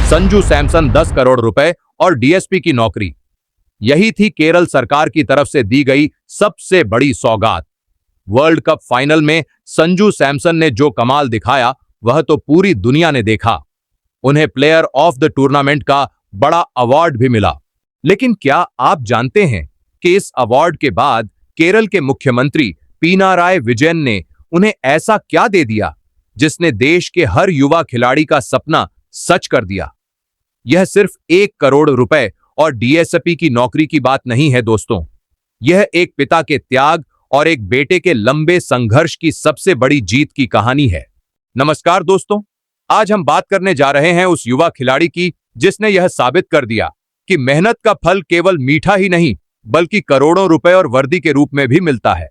संजू सैमसन 10 करोड़ रुपए और डीएसपी की नौकरी। यही थी केरल सरकार की तरफ से दी गई सबसे बड़ी सौगात। वर्ल्ड कप फाइनल में संजू सैमसन ने जो कमाल दिखाया वह तो पूरी दुनिया ने देखा। उन्हें प्लेयर ऑफ द टूर्नामेंट का बड़ा अवार्ड भी मिला। लेकिन क्या आप जानते हैं कि इस अवार्ड के बाद केरल के मुख्यमंत्री पिनाराई विजयन ने उन्हें ऐसा क्या दे दिया जिसने देश के हर युवा खिलाड़ी का सपना सच कर दिया। यह सिर्फ 1 करोड़ रुपए और डीएसपी की नौकरी की बात नहीं है दोस्तों, यह एक पिता के त्याग और एक बेटे के लंबे संघर्ष की सबसे बड़ी जीत की कहानी है। नमस्कार दोस्तों, आज हम बात करने जा रहे हैं उस युवा खिलाड़ी की जिसने यह साबित कर दिया कि मेहनत का फल केवल मीठा ही नहीं बल्कि करोड़ों रुपए और वर्दी के रूप में भी मिलता है।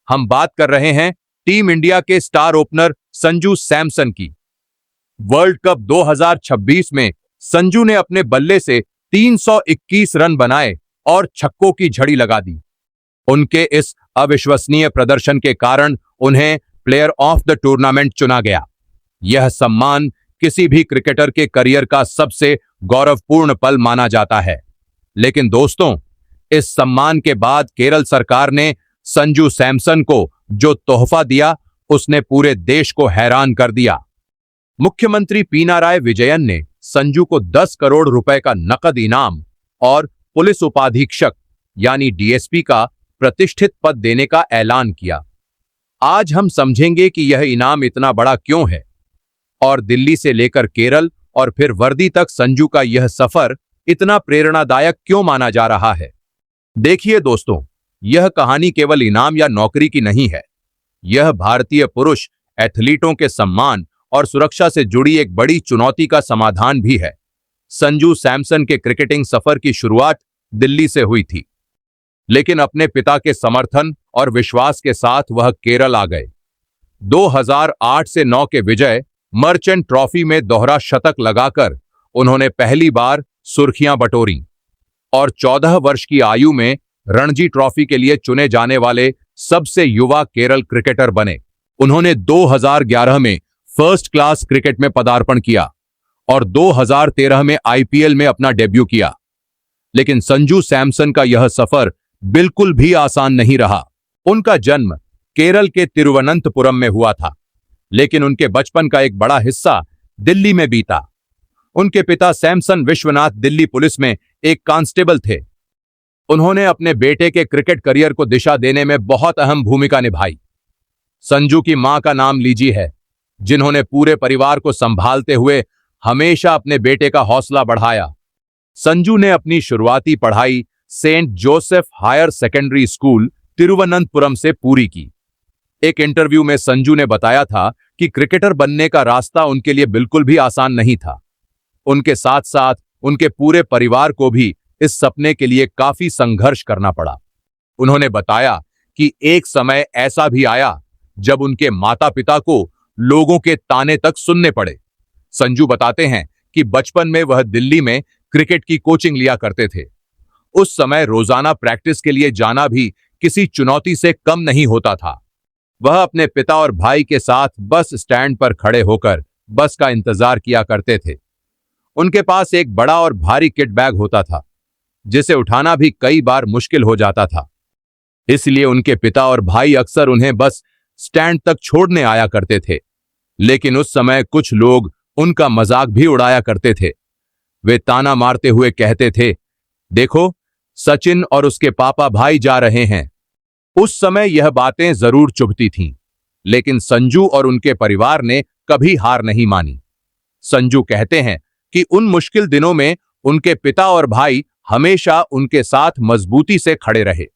हम बात कर रहे हैं टीम इंडिया के स्टार ओपनर संजू सैमसन की। वर्ल्ड कप 2026 में संजू ने अपने बल्ले से 321 रन बनाए और छक्कों की झड़ी लगा दी। उनके इस अविश्वसनीय प्रदर्शन के कारण उन्हें प्लेयर ऑफ द टूर्नामेंट चुना गया। यह सम्मान किसी भी क्रिकेटर के करियर का सबसे गौरवपूर्ण पल माना जाता है। लेकिन दोस्तों, इस सम्मान के बाद केरल सरकार ने संजू सैमसन को जो तोहफा दिया उसने पूरे देश को हैरान कर दिया। मुख्यमंत्री पिनाराई विजयन ने संजू को 10 करोड़ रुपए का नकद इनाम और पुलिस उपाधीक्षक यानी डीएसपी का प्रतिष्ठित पद देने का ऐलान किया। आज हम समझेंगे कि यह इनाम इतना बड़ा क्यों है और दिल्ली से लेकर केरल और फिर वर्दी तक संजू का यह सफर इतना प्रेरणादायक क्यों माना जा रहा है। देखिए दोस्तों, यह कहानी केवल इनाम या नौकरी की नहीं है, यह भारतीय पुरुष एथलीटों के सम्मान और सुरक्षा से जुड़ी एक बड़ी चुनौती का समाधान भी है। संजू सैमसन के क्रिकेटिंग सफर की शुरुआत दिल्ली से हुई थी, लेकिन अपने पिता के समर्थन और विश्वास के साथ वह केरल आ गए। 2008 से 9 के विजय मर्चेंट ट्रॉफी में दोहरा शतक लगाकर उन्होंने पहली बार सुर्खियां बटोरी और 14 वर्ष की आयु में रणजी ट्रॉफी के लिए चुने जाने वाले सबसे युवा केरल क्रिकेटर बने। उन्होंने 2011 में फर्स्ट क्लास क्रिकेट में पदार्पण किया और 2013 में आईपीएल में अपना डेब्यू किया। लेकिन संजू सैमसन का यह सफर बिल्कुल भी आसान नहीं रहा। उनका जन्म केरल के तिरुवनंतपुरम में हुआ था, लेकिन उनके बचपन का एक बड़ा हिस्सा दिल्ली में बीता। उनके पिता सैमसन विश्वनाथ दिल्ली पुलिस में एक कांस्टेबल थे। उन्होंने अपने बेटे के क्रिकेट करियर को दिशा देने में बहुत अहम भूमिका निभाई। संजू की मां का नाम लीजी है, जिन्होंने पूरे परिवार को संभालते हुए हमेशा अपने बेटे का हौसला बढ़ाया। संजू ने अपनी शुरुआती पढ़ाई Saint Joseph higher secondary school Thiruvananthapuram से पूरी की। एक इंटरव्यू में संजू ने बताया था कि क्रिकेटर बनने का रास्ता उनके लिए बिल्कुल भी आसान नहीं था। उनके साथ साथ उनके पूरे परिवार को भी इस सपने के लिए काफी संघर्ष करना पड़ा। उन्होंने बताया कि एक समय ऐसा भी आया जब उनके माता पिता को लोगों के ताने तक सुनने पड़े। संजू बताते हैं कि बचपन में वह दिल्ली में क्रिकेट की कोचिंग लिया करते थे। उस समय रोजाना प्रैक्टिस के लिए जाना भी किसी चुनौती से कम नहीं होता था। वह अपने पिता और भाई के साथ बस स्टैंड पर खड़े होकर बस का इंतजार किया करते थे। उनके पास एक बड़ा और भारी किट बैग होता था, जिसे उठाना भी कई बार मुश्किल हो जाता था। इसलिए उनके पिता और भाई अक्सर उन्हें बस स्टैंड तक छोड़ने आया करते थे। लेकिन उस समय कुछ लोग उनका मजाक भी उड़ाया करते थे। वे ताना मारते हुए कहते थे, देखो सचिन और उसके पापा भाई जा रहे हैं। उस समय यह बातें जरूर चुभती थीं, लेकिन संजू और उनके परिवार ने कभी हार नहीं मानी। संजू कहते हैं कि उन मुश्किल दिनों में उनके पिता और भाई हमेशा उनके साथ मजबूती से खड़े रहे।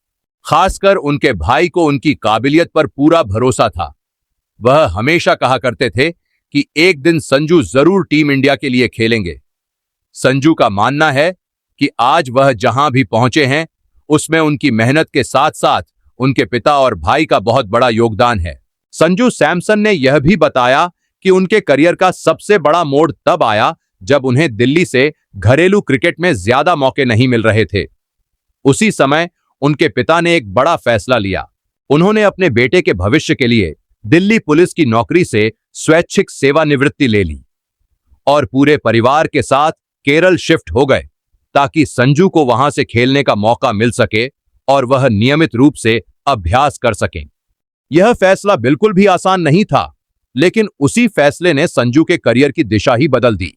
खासकर उनके भाई को उनकी काबिलियत पर पूरा भरोसा था। वह हमेशा कहा करते थे कि एक दिन संजू जरूर टीम इंडिया के लिए खेलेंगे। संजू का मानना है कि आज वह जहां भी पहुंचे हैं उसमें उनकी मेहनत के साथ साथ उनके पिता और भाई का बहुत बड़ा योगदान है। संजू सैमसन ने यह भी बताया कि उनके करियर का सबसे बड़ा मोड़ तब आया जब उन्हें दिल्ली से घरेलू क्रिकेट में ज्यादा मौके नहीं मिल रहे थे। उसी समय उनके पिता ने एक बड़ा फैसला लिया। उन्होंने अपने बेटे के भविष्य के लिए दिल्ली पुलिस की नौकरी से स्वैच्छिक सेवानिवृत्ति ले ली और पूरे परिवार के साथ केरल शिफ्ट हो गए ताकि संजू को वहां से खेलने का मौका मिल सके और वह नियमित रूप से अभ्यास कर सकें। यह फैसला बिल्कुल भी आसान नहीं था, लेकिन उसी फैसले ने संजू के करियर की दिशा ही बदल दी।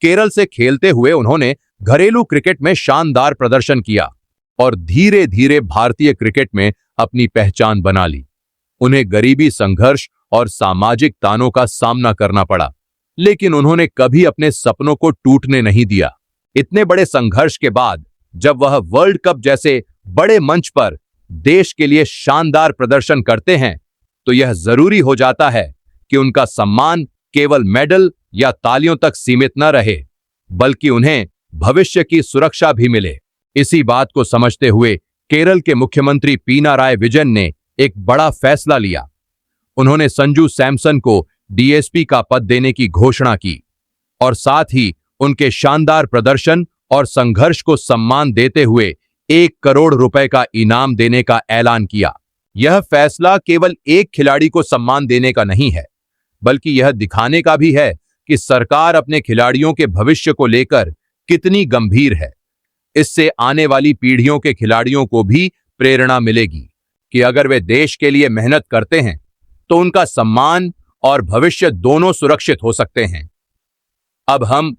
केरल से खेलते हुए उन्होंने घरेलू क्रिकेट में शानदार प्रदर्शन किया और धीरे धीरे भारतीय क्रिकेट में अपनी पहचान बना ली। उन्हें गरीबी, संघर्ष और सामाजिक तानों का सामना करना पड़ा, लेकिन उन्होंने कभी अपने सपनों को टूटने नहीं दिया। इतने बड़े संघर्ष के बाद जब वह वर्ल्ड कप जैसे बड़े मंच पर देश के लिए शानदार प्रदर्शन करते हैं, तो यह जरूरी हो जाता है कि उनका सम्मान केवल मेडल या तालियों तक सीमित न रहे, बल्कि उन्हें भविष्य की सुरक्षा भी मिले। इसी बात को समझते हुए केरल के मुख्यमंत्री पिनाराई विजयन ने एक बड़ा फैसला लिया। उन्होंने संजू सैमसन को डीएसपी का पद देने की घोषणा की और साथ ही उनके शानदार प्रदर्शन और संघर्ष को सम्मान देते हुए 1 करोड़ रुपए का इनाम देने का ऐलान किया। यह फैसला केवल एक खिलाड़ी को सम्मान देने का नहीं है, बल्कि यह दिखाने का भी है कि सरकार अपने खिलाड़ियों के भविष्य को लेकर कितनी गंभीर है। इससे आने वाली पीढ़ियों के खिलाड़ियों को भी प्रेरणा मिलेगी कि अगर वे देश के लिए मेहनत करते हैं तो उनका सम्मान और भविष्य दोनों सुरक्षित हो सकते हैं। अब हम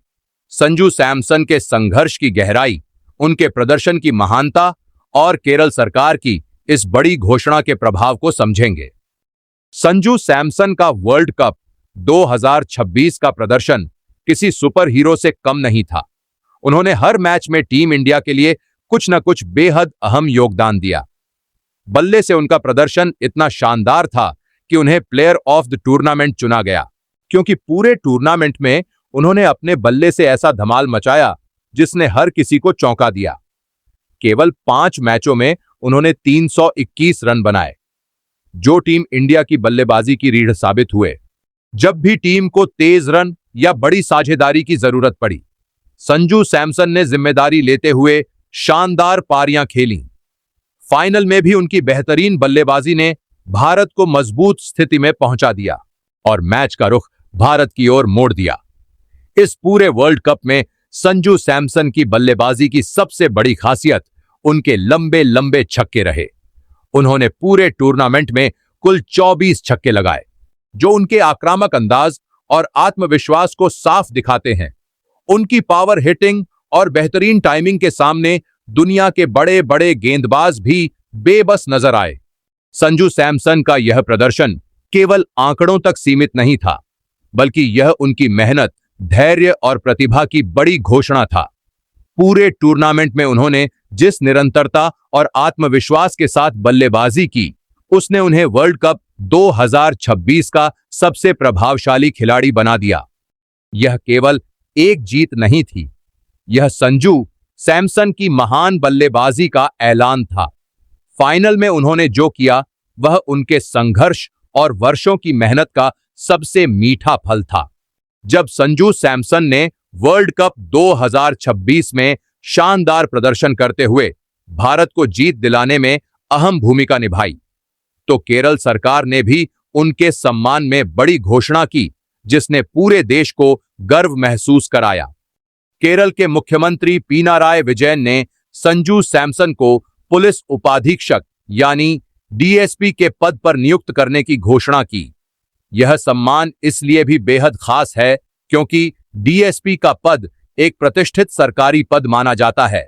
संजू सैमसन के संघर्ष की गहराई, उनके प्रदर्शन की महानता और केरल सरकार की इस बड़ी घोषणा के प्रभाव को समझेंगे। संजू सैमसन का वर्ल्ड कप 2026 का प्रदर्शन किसी सुपर हीरो से कम नहीं था। उन्होंने हर मैच में टीम इंडिया के लिए कुछ न कुछ बेहद अहम योगदान दिया। बल्ले से उनका प्रदर्शन इतना शानदार था कि उन्हें प्लेयर ऑफ द टूर्नामेंट चुना गया, क्योंकि पूरे टूर्नामेंट में उन्होंने अपने बल्ले से ऐसा धमाल मचाया जिसने हर किसी को चौंका दिया। केवल 5 मैचों में उन्होंने 321 रन बनाए, जो टीम इंडिया की बल्लेबाजी की रीढ़ साबित हुए। जब भी टीम को तेज रन या बड़ी साझेदारी की जरूरत पड़ी, संजू सैमसन ने जिम्मेदारी लेते हुए शानदार पारियां खेलीं। फाइनल में भी उनकी बेहतरीन बल्लेबाजी ने भारत को मजबूत स्थिति में पहुंचा दिया और मैच का रुख भारत की ओर मोड़ दिया। इस पूरे वर्ल्ड कप में संजू सैमसन की बल्लेबाजी की सबसे बड़ी खासियत उनके लंबे लंबे छक्के रहे। उन्होंने पूरे टूर्नामेंट में कुल 24 छक्के लगाए, जो उनके आक्रामक अंदाज और आत्मविश्वास को साफ दिखाते हैं। उनकी पावर हिटिंग और बेहतरीन टाइमिंग के सामने दुनिया के बड़े बड़े गेंदबाज भी बेबस नजर आए। संजू सैमसन का यह प्रदर्शन केवल आंकड़ों तक सीमित नहीं था, बल्कि यह उनकी मेहनत, धैर्य और प्रतिभा की बड़ी घोषणा था। पूरे टूर्नामेंट में उन्होंने जिस निरंतरता और आत्मविश्वास के साथ बल्लेबाजी की, उसने उन्हें वर्ल्ड कप 2026 का सबसे प्रभावशाली खिलाड़ी बना दिया। यह केवल एक जीत नहीं थी, यह संजू सैमसन की महान बल्लेबाजी का ऐलान था। फाइनल में उन्होंने जो किया वह उनके संघर्ष और वर्षों की मेहनत का सबसे मीठा फल था। जब संजू सैमसन ने वर्ल्ड कप 2026 में शानदार प्रदर्शन करते हुए भारत को जीत दिलाने में अहम भूमिका निभाई, तो केरल सरकार ने भी उनके सम्मान में बड़ी घोषणा की, जिसने पूरे देश को गर्व महसूस कराया। केरल के मुख्यमंत्री पिनाराई विजयन ने संजू सैमसन को पुलिस उपाधीक्षक यानी डीएसपी के पद पर नियुक्त करने की घोषणा की। यह सम्मान इसलिए भी बेहद खास है क्योंकि डीएसपी का पद एक प्रतिष्ठित सरकारी पद माना जाता है।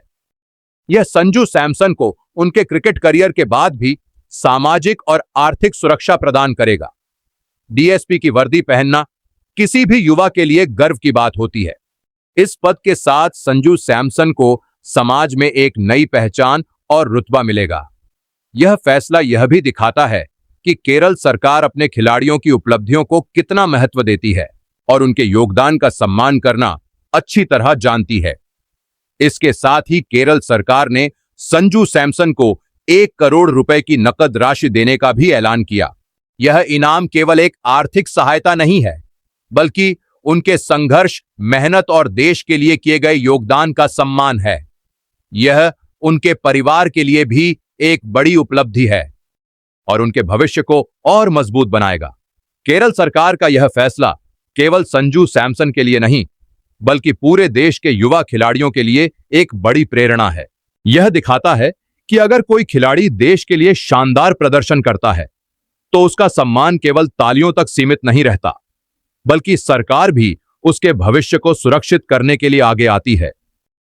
यह संजू सैमसन को उनके क्रिकेट करियर के बाद भी सामाजिक और आर्थिक सुरक्षा प्रदान करेगा। डीएसपी की वर्दी पहनना किसी भी युवा के लिए गर्व की बात होती है। इस पद के साथ संजू सैमसन को समाज में एक नई पहचान और रुतबा मिलेगा। यह फैसला यह भी दिखाता है कि केरल सरकार अपने खिलाड़ियों की उपलब्धियों को कितना महत्व देती है और उनके योगदान का सम्मान करना अच्छी तरह जानती है। इसके साथ ही केरल सरकार ने संजू सैमसन को 1 करोड़ रुपए की नकद राशि देने का भी ऐलान किया। यह इनाम केवल एक आर्थिक सहायता नहीं है, बल्कि उनके संघर्ष, मेहनत और देश के लिए किए गए योगदान का सम्मान है। यह उनके परिवार के लिए भी एक बड़ी उपलब्धि है और उनके भविष्य को और मजबूत बनाएगा। केरल सरकार का यह फैसला केवल संजू सैमसन के लिए नहीं, बल्कि पूरे देश के युवा खिलाड़ियों के लिए एक बड़ी प्रेरणा है। यह दिखाता है कि अगर कोई खिलाड़ी देश के लिए शानदार प्रदर्शन करता है तो उसका सम्मान केवल तालियों तक सीमित नहीं रहता, बल्कि सरकार भी उसके भविष्य को सुरक्षित करने के लिए आगे आती है।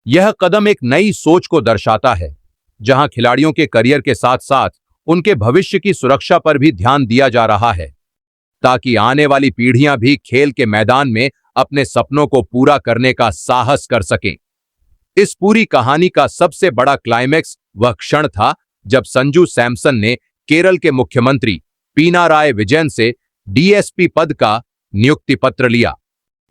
यह कदम एक नई सोच को दर्शाता है, जहां खिलाड़ियों के करियर के साथ साथ उनके भविष्य की सुरक्षा पर भी ध्यान दिया जा रहा है, ताकि आने वाली पीढ़ियां भी खेल के मैदान में अपने सपनों को पूरा करने का साहस कर सकें। इस पूरी कहानी का सबसे बड़ा क्लाइमैक्स वह क्षण था जब संजू सैमसन ने केरल के मुख्यमंत्री पिनाराई विजयन से डीएसपी पद का नियुक्ति पत्र लिया।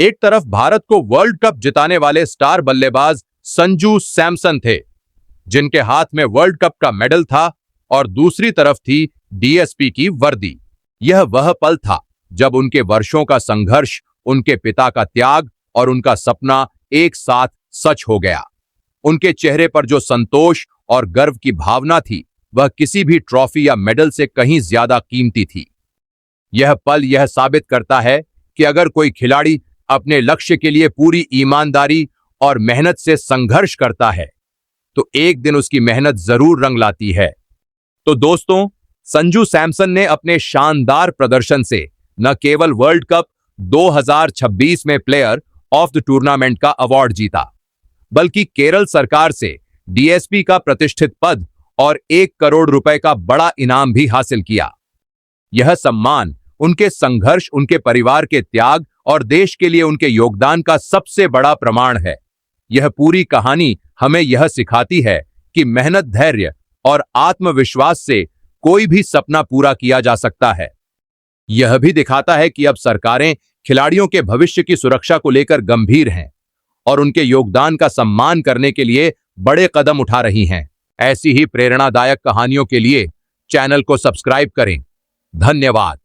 एक तरफ भारत को वर्ल्ड कप जिताने वाले स्टार बल्लेबाज संजू सैमसन थे, जिनके हाथ में वर्ल्ड कप का मेडल था, और दूसरी तरफ थी डीएसपी की वर्दी। यह वह पल था जब उनके वर्षों का संघर्ष, उनके पिता का त्याग और उनका सपना एक साथ सच हो गया। उनके चेहरे पर जो संतोष और गर्व की भावना थी, वह किसी भी ट्रॉफी या मेडल से कहीं ज्यादा कीमती थी। यह पल यह साबित करता है कि अगर कोई खिलाड़ी अपने लक्ष्य के लिए पूरी ईमानदारी और मेहनत से संघर्ष करता है तो एक दिन उसकी मेहनत जरूर रंग लाती है। तो दोस्तों, संजू सैमसन ने अपने शानदार प्रदर्शन से न केवल वर्ल्ड कप 2026 में प्लेयर ऑफ द टूर्नामेंट का अवार्ड जीता, बल्कि केरल सरकार से डीएसपी का प्रतिष्ठित पद और 1 करोड़ रुपए का बड़ा इनाम भी हासिल किया। यह सम्मान उनके संघर्ष, उनके परिवार के त्याग और देश के लिए उनके योगदान का सबसे बड़ा प्रमाण है। यह पूरी कहानी हमें यह सिखाती है कि मेहनत, धैर्य और आत्मविश्वास से कोई भी सपना पूरा किया जा सकता है। यह भी दिखाता है कि अब सरकारें खिलाड़ियों के भविष्य की सुरक्षा को लेकर गंभीर हैं और उनके योगदान का सम्मान करने के लिए बड़े कदम उठा रही हैं। ऐसी ही प्रेरणादायक कहानियों के लिए चैनल को सब्सक्राइब करें। धन्यवाद।